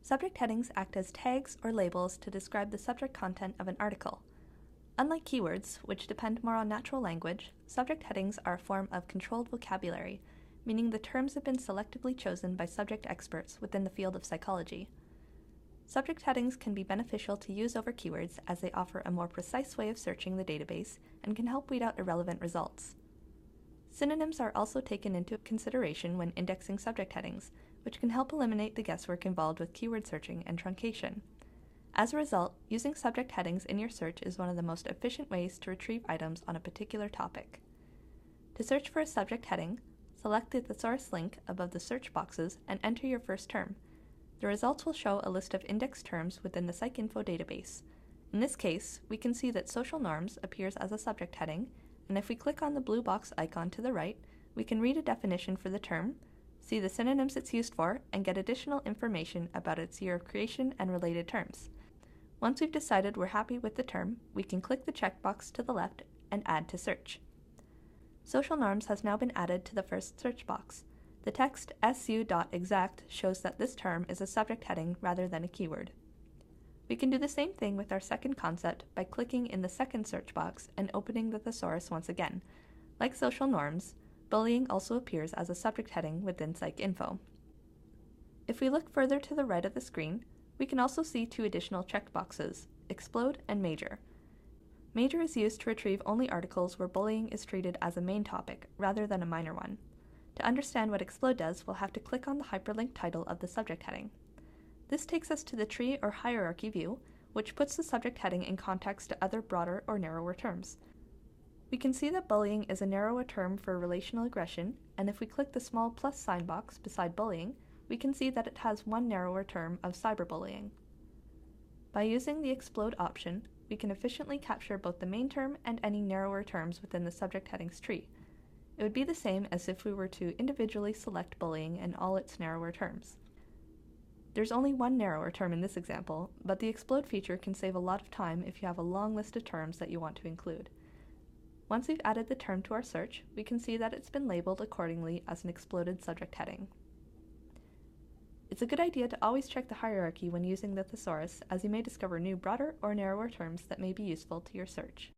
Subject headings act as tags or labels to describe the subject content of an article. Unlike keywords, which depend more on natural language, subject headings are a form of controlled vocabulary, meaning the terms have been selectively chosen by subject experts within the field of psychology. Subject headings can be beneficial to use over keywords as they offer a more precise way of searching the database and can help weed out irrelevant results. Synonyms are also taken into consideration when indexing subject headings, which can help eliminate the guesswork involved with keyword searching and truncation. As a result, using subject headings in your search is one of the most efficient ways to retrieve items on a particular topic. To search for a subject heading, select the Thesaurus link above the search boxes and enter your first term. The results will show a list of indexed terms within the PsycINFO database. In this case, we can see that social norms appears as a subject heading, and if we click on the blue box icon to the right, we can read a definition for the term, see the synonyms it's used for, and get additional information about its year of creation and related terms. Once we've decided we're happy with the term, we can click the checkbox to the left and add to search. Social norms has now been added to the first search box. The text su.exact shows that this term is a subject heading rather than a keyword. We can do the same thing with our second concept by clicking in the second search box and opening the thesaurus once again. Like social norms, bullying also appears as a subject heading within PsycINFO. If we look further to the right of the screen, we can also see two additional checkboxes, Explode and Major. Major is used to retrieve only articles where bullying is treated as a main topic rather than a minor one. To understand what Explode does, we'll have to click on the hyperlink title of the subject heading. This takes us to the tree or hierarchy view, which puts the subject heading in context to other broader or narrower terms. We can see that bullying is a narrower term for relational aggression, and if we click the small plus sign box beside bullying, we can see that it has one narrower term of cyberbullying. By using the Explode option, we can efficiently capture both the main term and any narrower terms within the subject headings tree. It would be the same as if we were to individually select bullying and all its narrower terms. There's only one narrower term in this example, but the Explode feature can save a lot of time if you have a long list of terms that you want to include. Once we've added the term to our search, we can see that it's been labeled accordingly as an exploded subject heading. It's a good idea to always check the hierarchy when using the thesaurus, as you may discover new broader or narrower terms that may be useful to your search.